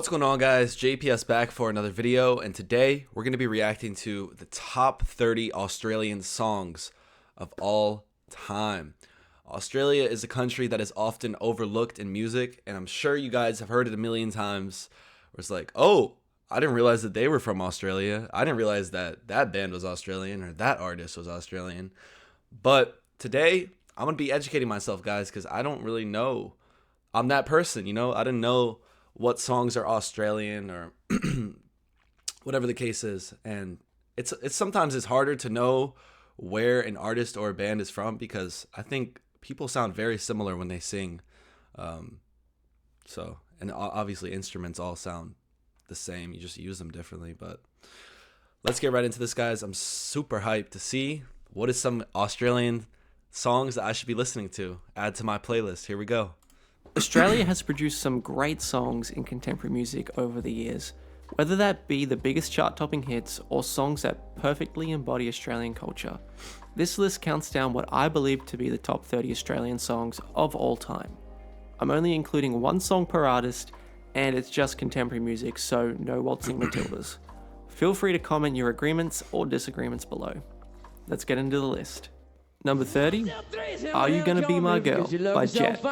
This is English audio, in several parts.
What's going on, guys? JPS back for another video, and today we're going to be reacting to the top 30 Australian songs of all time. Australia is a country that is often overlooked in music, and I'm sure you guys have heard it a million times, where it's like, oh, I didn't realize that they were from Australia. I didn't realize that that band was Australian or that artist was Australian. But today, I'm going to be educating myself, guys, because I don't really know. I'm that person, you know? I didn't know what songs are Australian or whatever the case is. And it's sometimes it's harder to know where an artist or a band is from because I think people sound very similar when they sing. And obviously instruments all sound the same. You just use them differently. But let's get right into this, guys. I'm super hyped to see what is some Australian songs that I should be listening to. Add to my playlist. Here we go. Australia has produced some great songs in contemporary music over the years, whether that be the biggest chart-topping hits or songs that perfectly embody Australian culture. This list counts down what I believe to be the top 30 Australian songs of all time. I'm only including one song per artist, and it's just contemporary music, so no waltzing Matildas. Feel free to comment your agreements or disagreements below. Let's get into the list. Number 30, Are You Gonna Be My Girl by Jet.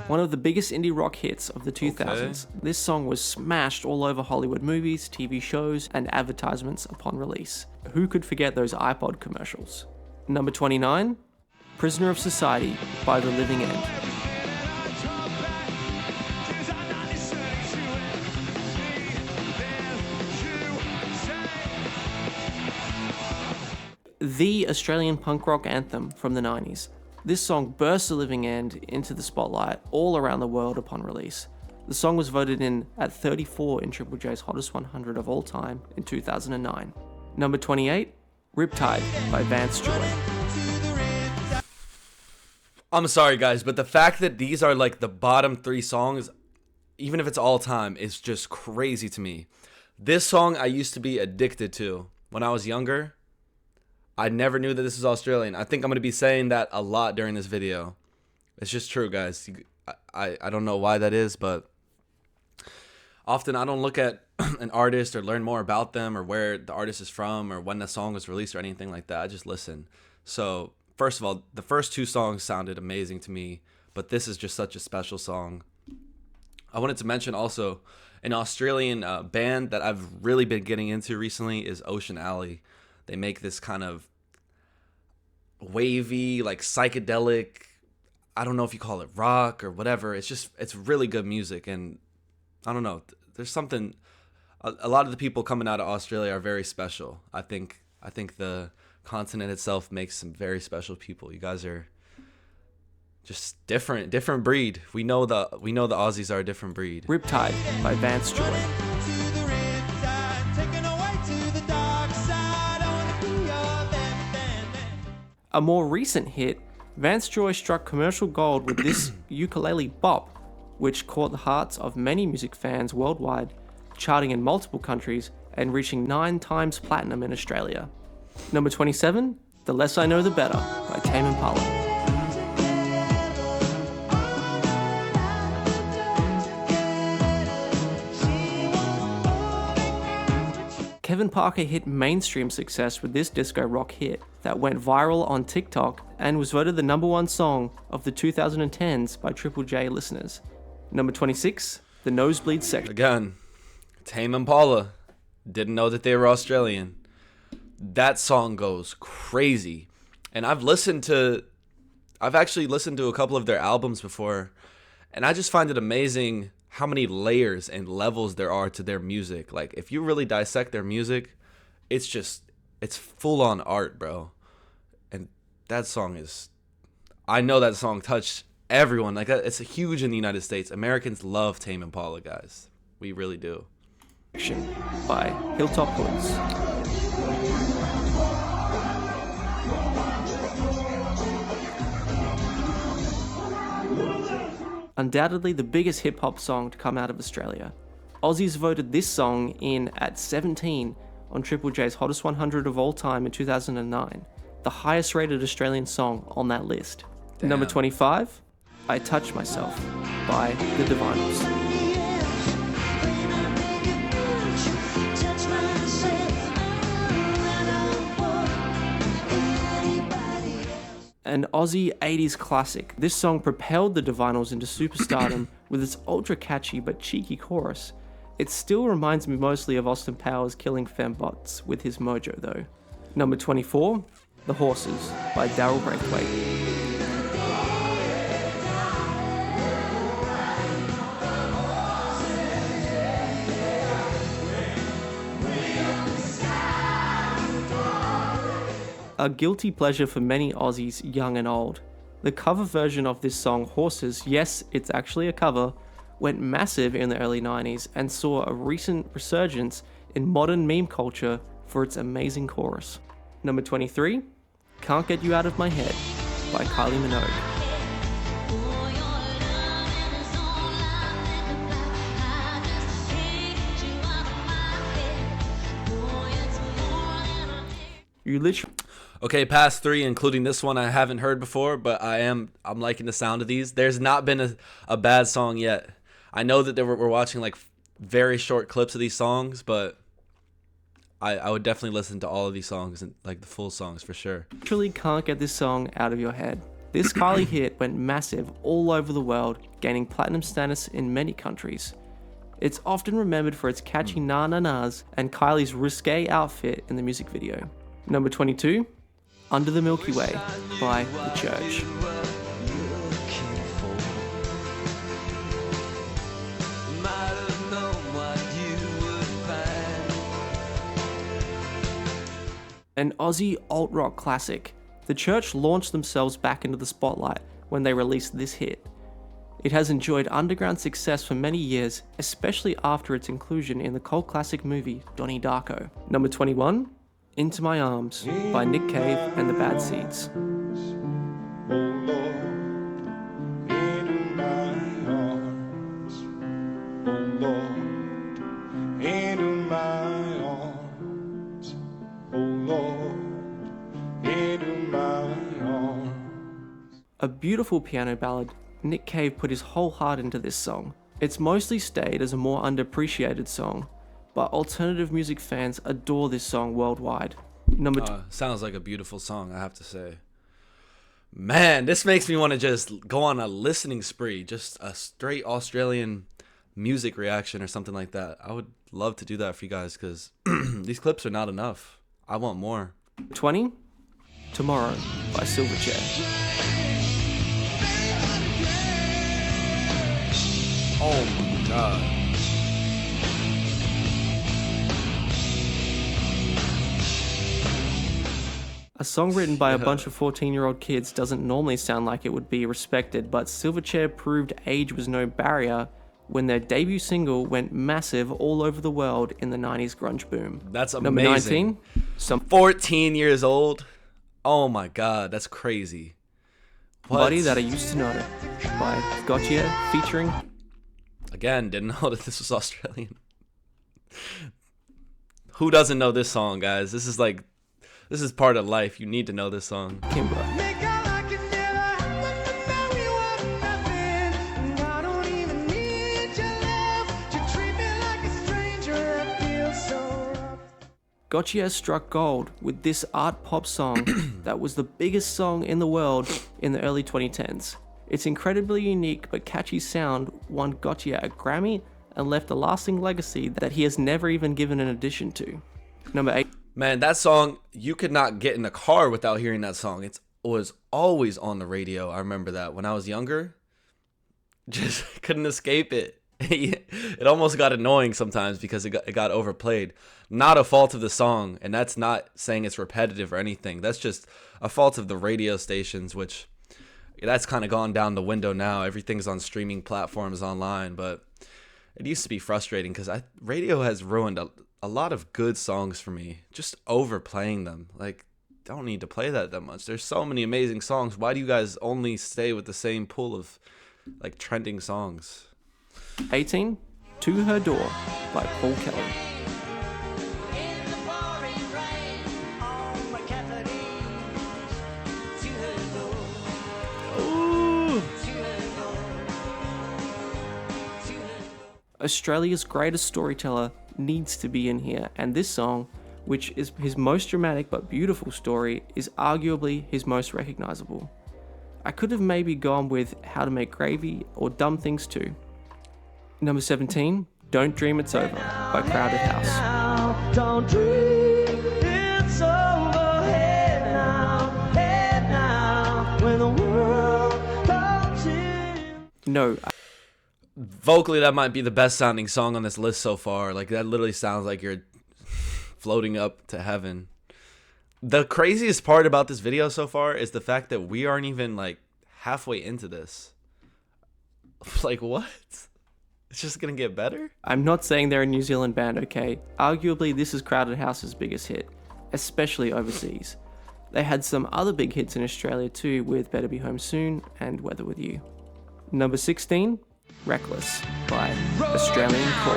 One of the biggest indie rock hits of the 2000s, This song was smashed all over Hollywood movies, TV shows, and advertisements upon release. Who could forget those iPod commercials? Number 29, Prisoner of Society by The Living End. The Australian punk rock anthem from the 90s. This song burst The Living End into the spotlight all around the world upon release. The song was voted in at 34 in Triple J's Hottest 100 of all time in 2009. Number 28, Riptide by Vance Joy. I'm sorry, guys, but the fact that these are like the bottom 3 songs, even if it's all time, is just crazy to me. This song I used to be addicted to when I was younger. I never knew that this was Australian. I think I'm going to be saying that a lot during this video. It's just true, guys. I don't know why that is, but often I don't look at an artist or learn more about them or where the artist is from or when the song was released or anything like that. I just listen. So, first of all, the first 2 songs sounded amazing to me, but this is just such a special song. I wanted to mention also an Australian band that I've really been getting into recently is Ocean Alley. They make this kind of wavy, like psychedelic, I don't know if you call it rock or whatever. It's really good music. And I don't know, there's something, a lot of the people coming out of Australia are very special. I think the continent itself makes some very special people. You guys are just different breed. We know the Aussies are a different breed. Riptide by Vance Joy. A more recent hit, Vance Joy struck commercial gold with this Ukulele Bop, which caught the hearts of many music fans worldwide, charting in multiple countries and reaching 9 times platinum in Australia. Number 27, The Less I Know The Better by Tame Impala. Kevin Parker hit mainstream success with this disco rock hit that went viral on TikTok and was voted the #1 song of the 2010s by Triple J listeners. Number 26, The Nosebleed Section. Again, Tame Impala. Didn't know that they were Australian. That song goes crazy. And I've actually listened to a couple of their albums before, and I just find it amazing how many layers and levels there are to their music. Like, if you really dissect their music, it's full on art, bro. And that song I know that song touched everyone. Like, it's huge in the United States. Americans love Tame Impala, guys. We really do. By Hilltop Hoods. Undoubtedly the biggest hip-hop song to come out of Australia. Aussies voted this song in at 17 on Triple J's Hottest 100 of all time in 2009, the highest rated Australian song on that list. Number Damn. 25, I Touch Myself by the Divinals. An Aussie 80s classic, this song propelled the Divinals into superstardom with its ultra catchy but cheeky chorus. It still reminds me mostly of Austin Powers killing fembots with his mojo though. Number 24, The Horses by Daryl Braithwaite. A guilty pleasure for many Aussies, young and old. The cover version of this song, Horses, yes, it's actually a cover, went massive in the early 90s and saw a recent resurgence in modern meme culture for its amazing chorus. Number 23, Can't Get You Out of My Head by Kylie Minogue. You literally... Okay, past 3, including this one, I haven't heard before, but I'm liking the sound of these. There's not been a bad song yet. I know that we're watching like very short clips of these songs, but I would definitely listen to all of these songs and like the full songs for sure. Literally can't get this song out of your head. This Kylie hit went massive all over the world, gaining platinum status in many countries. It's often remembered for its catchy na-na-nas and Kylie's risque outfit in the music video. Number 22, Under the Milky Way by The Church. An Aussie alt-rock classic, The Church launched themselves back into the spotlight when they released this hit. It has enjoyed underground success for many years, especially after its inclusion in the cult classic movie Donnie Darko. Number 21, Into My Arms by Nick Cave and the Bad Seeds. A beautiful piano ballad, Nick Cave put his whole heart into this song. It's mostly stayed as a more underappreciated song, but alternative music fans adore this song worldwide. Sounds like a beautiful song, I have to say. Man, this makes me want to just go on a listening spree, just a straight Australian music reaction or something like that. I would love to do that for you guys because these clips are not enough. I want more. 20, Tomorrow by Silverchair. Oh my god. A song written by a bunch of 14-year-old kids doesn't normally sound like it would be respected, but Silverchair proved age was no barrier when their debut single went massive all over the world in the 90s grunge boom. That's amazing. Number 19, some 14 years old. Oh my god, that's crazy. Somebody That I Used to Know by Gotye featuring... Again, didn't know that this was Australian. Who doesn't know this song, guys? This is part of life. You need to know this song. Kimbra. Gotye struck gold with this art pop song that was the biggest song in the world in the early 2010s. Its incredibly unique but catchy sound won Gotye a Grammy and left a lasting legacy that he has never even given an addition to. Number 8. Man, that song, you could not get in the car without hearing that song. It was always on the radio. I remember that when I was younger. Just couldn't escape it. It almost got annoying sometimes because it got overplayed. Not a fault of the song, and that's not saying it's repetitive or anything. That's just a fault of the radio stations, which that's kind of gone down the window now. Everything's on streaming platforms online, but it used to be frustrating because radio has ruined a lot of good songs for me. Just overplaying them. Like, don't need to play that much. There's so many amazing songs. Why do you guys only stay with the same pool of like trending songs? 18, To Her Door by Paul Kelly. Australia's greatest storyteller needs to be in here, and this song, which is his most dramatic but beautiful story, is arguably his most recognisable. I could have maybe gone with How to Make Gravy or Dumb Things Too. Number 17, Don't Dream It's Over by Crowded House. Don't dream it's over. Hey now, when the world comes in. No, Vocally, that might be the best sounding song on this list so far. Like, that literally sounds like you're floating up to heaven. The craziest part about this video so far is the fact that we aren't even like halfway into this. Like, what? It's just gonna get better? I'm not saying they're a New Zealand band, okay? Arguably, this is Crowded House's biggest hit, especially overseas. They had some other big hits in Australia too, with Better Be Home Soon and Weather With You. Number 16, Reckless by Australian Call.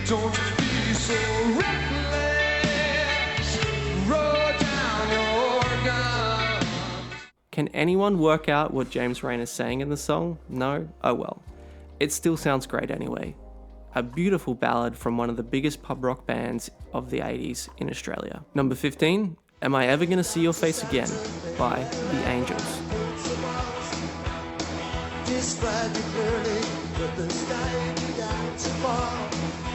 Don't be so reckless. Roll down your guns. Can anyone work out what James Rain is saying in the song? No? Oh well. It still sounds great anyway. A beautiful ballad from one of the biggest pub rock bands of the 80s in Australia. Number 15, Am I Ever Gonna See Your Face Again by The Angels. Describe you clearly, but the sky began to fall.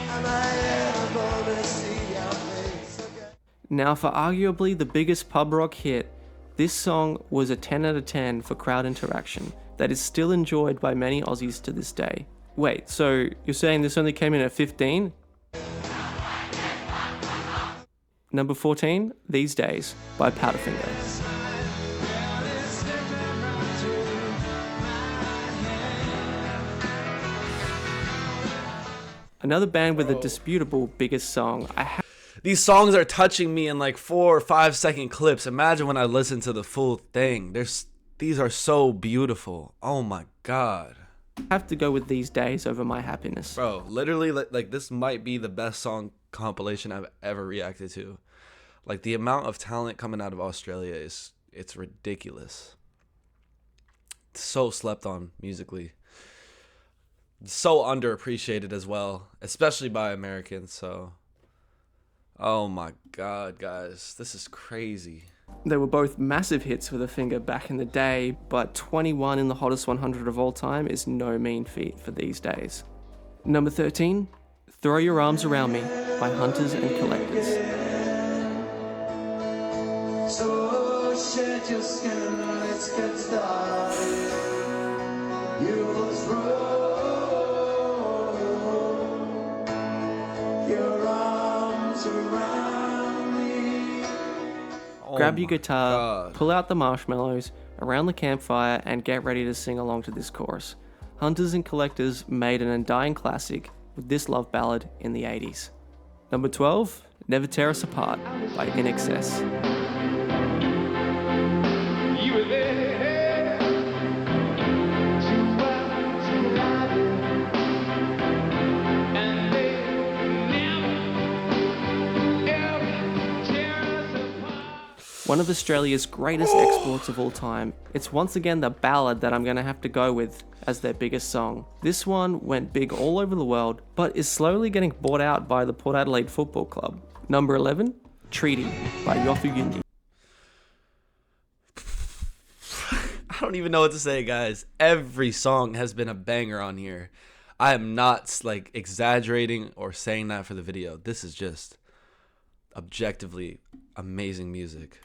Am I ever gonna see your face again? Now for arguably the biggest pub rock hit, this song was a 10 out of 10 for crowd interaction that is still enjoyed by many Aussies to this day. Wait, so you're saying this only came in at 15? Number 14, These Days by Powderfinger. Another band with a disputable biggest song. These songs are touching me in like 4 or 5 second clips. Imagine when I listen to the full thing. These are so beautiful. Oh my god. Have to go with These Days over My Happiness. Bro, literally, like this might be the best song compilation I've ever reacted to. Like, the amount of talent coming out of Australia it's ridiculous. It's so slept on musically. So underappreciated as well, especially by Americans. So, oh my god, guys, this is crazy. They were both massive hits for The Finger back in the day, but 21 in the hottest 100 of all time is no mean feat for these days. Number 13, Throw Your Arms Around Me by Hunters and Collectors. So shed your skin, let's get started. You will throw your arms around me. Grab your my guitar, God. pull out the marshmallows around the campfire, and get ready to sing along to this chorus. Hunters and Collectors made an undying classic with this love ballad in the 80s. Number 12, Never Tear Us Apart by In Excess. You were there, too well to lie, and they never, ever tear us apart. One of Australia's greatest exports of all time. It's once again the ballad that I'm going to have to go with as their biggest song. This one went big all over the world, but is slowly getting bought out by the Port Adelaide Football Club. Number 11, Treaty by Yofu Yundi. I don't even know what to say, guys. Every song has been a banger on here. I am not like exaggerating or saying that for the video. This is just objectively amazing music.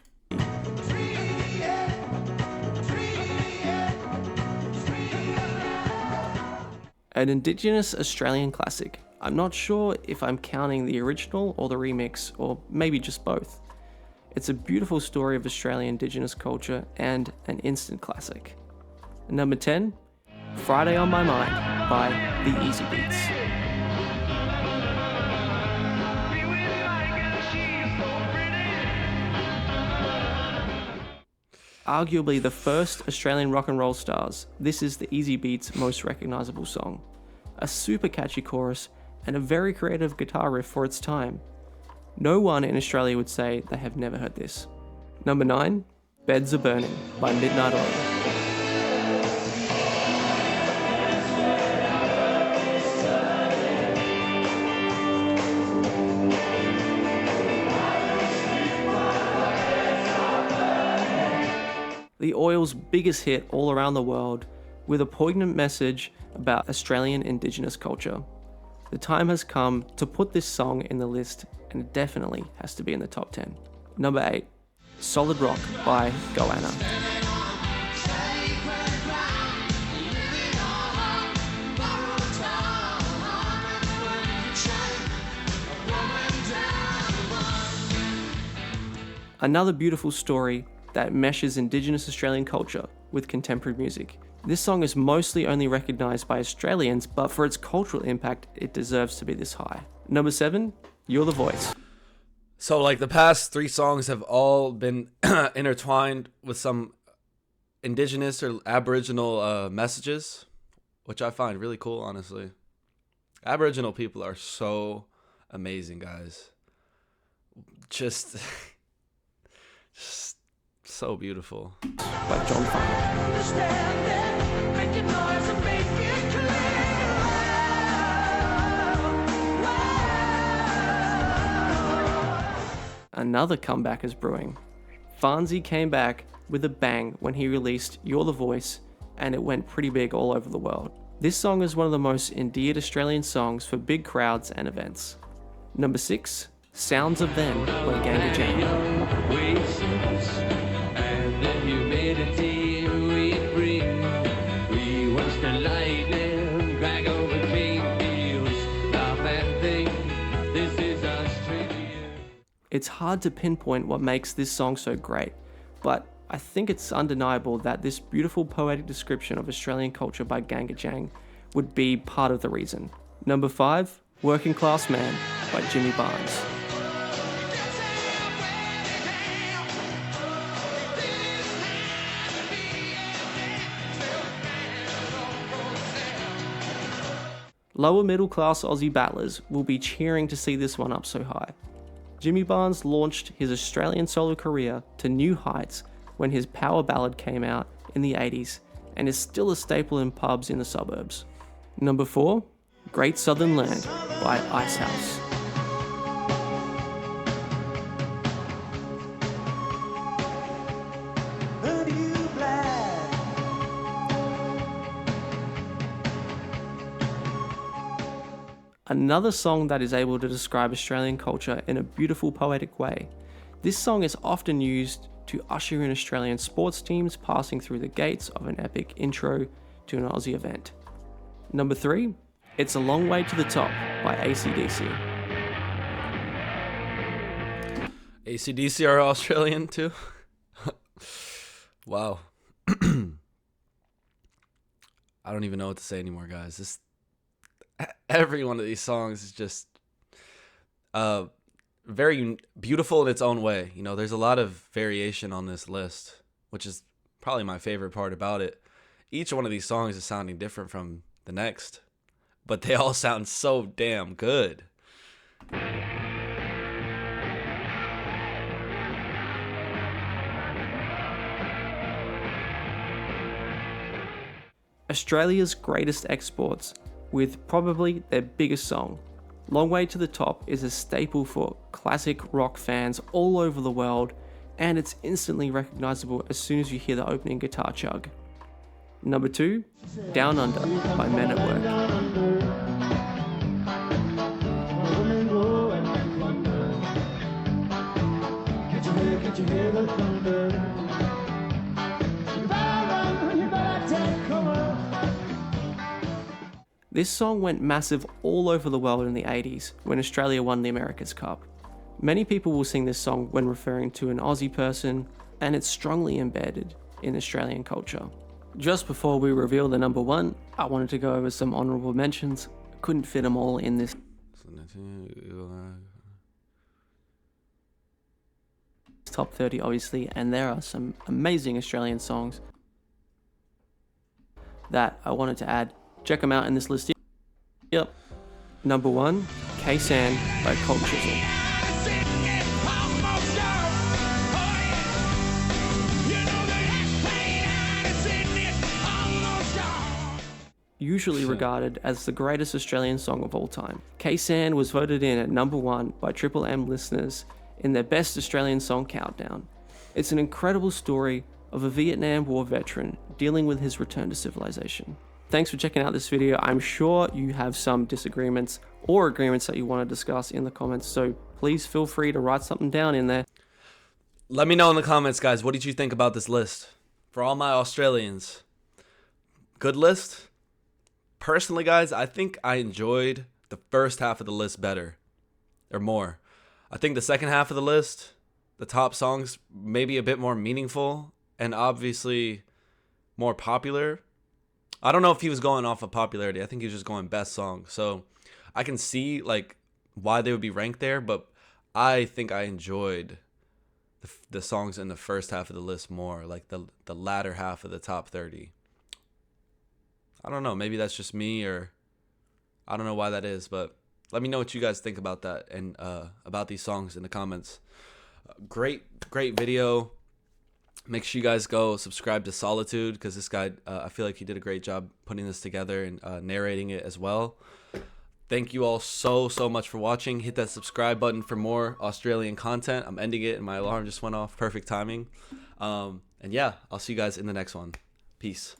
An Indigenous Australian classic. I'm not sure if I'm counting the original or the remix, or maybe just both. It's a beautiful story of Australian Indigenous culture and an instant classic. Number 10, Friday on My Mind by The Easy Beats. Arguably the first Australian rock and roll stars, this is the Easy Beats' most recognisable song. A super catchy chorus and a very creative guitar riff for its time. No one in Australia would say they have never heard this. Number 9, Beds Are Burning by Midnight Oil. the Oil's biggest hit all around the world, with a poignant message about Australian Indigenous culture. The time has come to put this song in the list, and it definitely has to be in the top 10. Number 8, Solid Rock by Goanna. Another beautiful story that meshes Indigenous Australian culture with contemporary music. This song is mostly only recognised by Australians, but for its cultural impact, it deserves to be this high. Number 7, Youre the Voice. So like the past 3 songs have all been intertwined with some Indigenous or Aboriginal messages, which I find really cool, honestly. Aboriginal people are so amazing, guys. Just so beautiful. By John Farnham. Another comeback is brewing. Farnsey came back with a bang when he released Youre the Voice, and it went pretty big all over the world. This song is one of the most endeared Australian songs for big crowds and events. Number 6, Sounds of Then by Ganga Jam. It's hard to pinpoint what makes this song so great, but I think it's undeniable that this beautiful poetic description of Australian culture by Ganga Jang would be part of the reason. Number 5, Working Class Man by Jimmy Barnes. Lower middle class Aussie battlers will be cheering to see this one up so high. Jimmy Barnes launched his Australian solo career to new heights when his power ballad came out in the 80s and is still a staple in pubs in the suburbs. Number 4, Great Southern Land by Icehouse. Another song that is able to describe Australian culture in a beautiful poetic way. This song is often used to usher in Australian sports teams passing through the gates of an epic intro to an Aussie event. Number 3, It's a Long Way to the Top by ACDC. ACDC are Australian too? Wow. I don't even know what to say anymore, guys. Every one of these songs is just very beautiful in its own way. You know, there's a lot of variation on this list, which is probably my favorite part about it. Each one of these songs is sounding different from the next, but they all sound so damn good. Australia's greatest exports, with probably their biggest song. Long Way to the Top is a staple for classic rock fans all over the world, and it's instantly recognisable as soon as you hear the opening guitar chug. Number 2, Down Under by Men at Work. This song went massive all over the world in the 80s when Australia won the America's Cup. Many people will sing this song when referring to an Aussie person, and it's strongly embedded in Australian culture. Just before we reveal the number 1, I wanted to go over some honourable mentions. Couldn't fit them all in this top 30 obviously, and there are some amazing Australian songs that I wanted to add. Check them out in this list. Yep. Number 1, K-San by Colt Chisel. Usually regarded as the greatest Australian song of all time, K-San was voted in at number 1 by Triple M listeners in their Best Australian Song Countdown. It's an incredible story of a Vietnam War veteran dealing with his return to civilization. Thanks for checking out this video. I'm sure you have some disagreements or agreements that you want to discuss in the comments, so please feel free to write something down in there. Let me know in the comments, guys, what did you think about this list? For all my Australians, good list? Personally, guys, I think I enjoyed the first half of the list better, or more. I think the second half of the list, the top songs, maybe a bit more meaningful and obviously more popular. I don't know if he was going off of popularity. I think he was just going best song. So I can see like why they would be ranked there, but I think I enjoyed the songs in the first half of the list more, like the latter half of the top 30. I don't know. Maybe that's just me, or I don't know why that is, but let me know what you guys think about that and about these songs in the comments. Great video. Make sure you guys go subscribe to Solitude, because this guy, I feel like he did a great job putting this together and narrating it as well. Thank you all so much for watching. Hit that subscribe button for more Australian content. I'm ending it and my alarm just went off. Perfect timing. And yeah, I'll see you guys in the next one. Peace.